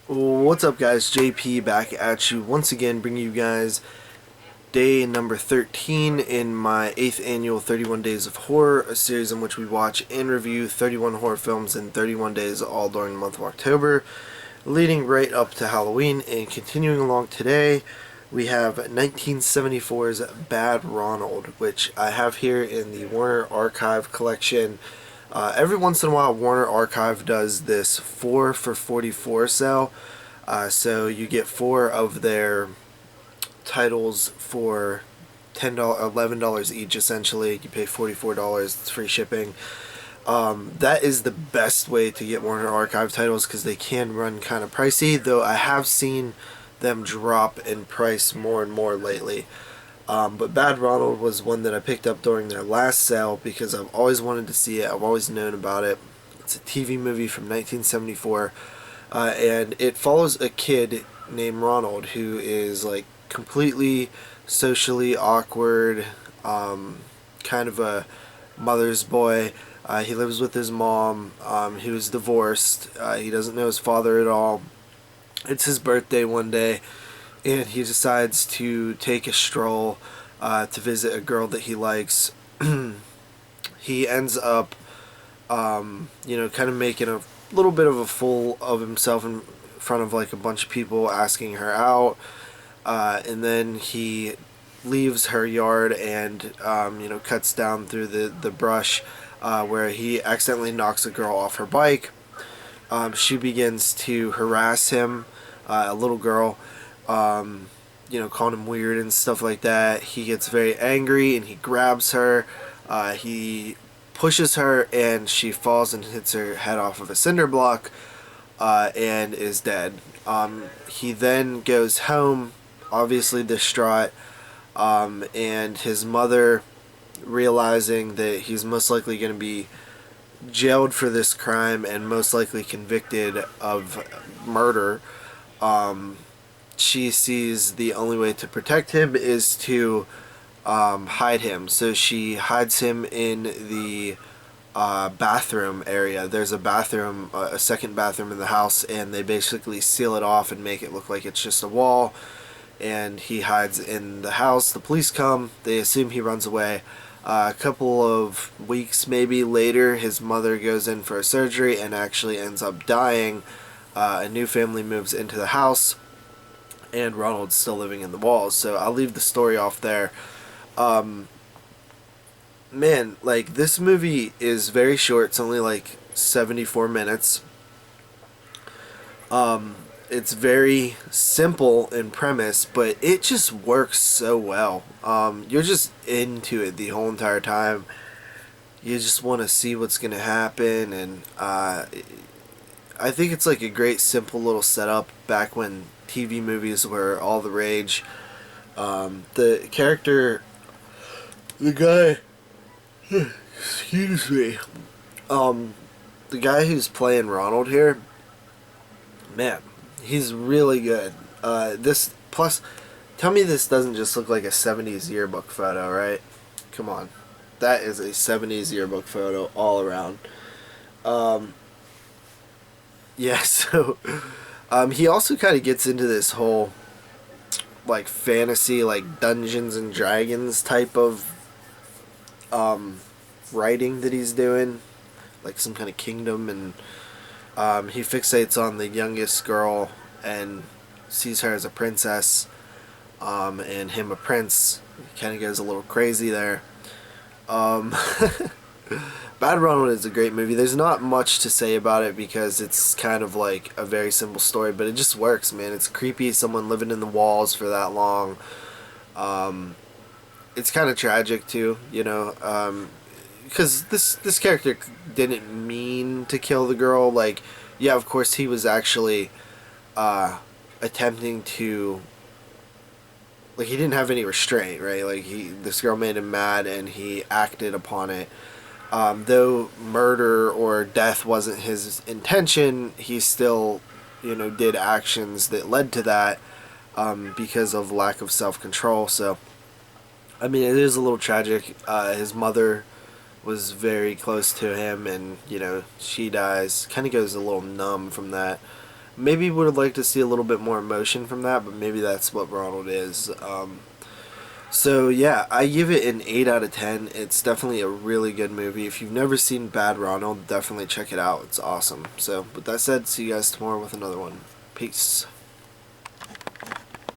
What's up, guys? JP back at you once again, bringing you guys day number 13 in my 8th annual 31 Days of Horror, a series in which we watch and review 31 horror films in 31 days, all during the month of October, leading right up to Halloween. And continuing along today, we have 1974's Bad Ronald, which I have here in the Warner Archive collection. Every once in a while, Warner Archive does this 4 for 44 sale. So you get 4 of their titles for $11 each, essentially. You pay $44, it's free shipping. That is the best way to get Warner Archive titles because they can run kind of pricey, though I have seen them drop in price more and more lately. But Bad Ronald was one that I picked up during their last sale because I've always wanted to see it. I've always known about it. It's a TV movie from 1974, and it follows a kid named Ronald who is like completely socially awkward, kind of a mother's boy. He lives with his mom. He was divorced. He doesn't know his father at all. It's his birthday one day, and he decides to take a stroll to visit a girl that he likes. He ends up, kind of making a little bit of a fool of himself in front of like a bunch of people, asking her out, and then he leaves her yard and cuts down through the brush, where he accidentally knocks a girl off her bike. She begins to harass him, a little girl, calling him weird and stuff like that. He gets very angry and he grabs her. He pushes her and she falls and hits her head off of a cinder block, and is dead. He then goes home, obviously distraught, and his mother, realizing that he's most likely going to be jailed for this crime and most likely convicted of murder, she sees the only way to protect him is to hide him. So she hides him in the bathroom area. There's a bathroom, a second bathroom in the house, and they basically seal it off and make it look like it's just a wall. And he hides in the house. The police come. They assume he runs away. A couple of weeks maybe later, his mother goes in for a surgery and actually ends up dying. A new family moves into the house, and Ronald's still living in the walls. So I'll leave the story off there. Man, like, this movie is very short. It's only like 74 minutes. It's very simple in premise, but it just works so well. You're just into it the whole entire time. You just want to see what's going to happen, and I think it's like a great simple little setup back when TV movies were all the rage. The character, the guy, excuse me, the guy who's playing Ronald here, man, he's really good. This plus, tell me this doesn't just look like a 70s yearbook photo, right? Come on, that is a 70s yearbook photo all around. Yeah, so he also kind of gets into this whole like fantasy, like Dungeons and Dragons type of writing that he's doing, like some kind of kingdom, and he fixates on the youngest girl and sees her as a princess, and him a prince. He kind of goes a little crazy there. Bad Ronald is a great movie. There's not much to say about it because it's kind of like a very simple story, but it just works, man. It's creepy, someone living in the walls for that long. It's kind of tragic too, because this character didn't mean to kill the girl. Like, yeah, of course he was actually attempting to, like, he didn't have any restraint, right? Like, this girl made him mad and he acted upon it. Though murder or death wasn't his intention, he still, did actions that led to that, because of lack of self-control. So, I mean, it is a little tragic. His mother was very close to him, and she dies. Kind of goes a little numb from that. Maybe would have liked to see a little bit more emotion from that, but maybe that's what Ronald is. So yeah, I give it an 8 out of 10. It's definitely a really good movie. If you've never seen Bad Ronald, definitely check it out. It's awesome. So with that said, see you guys tomorrow with another one. Peace.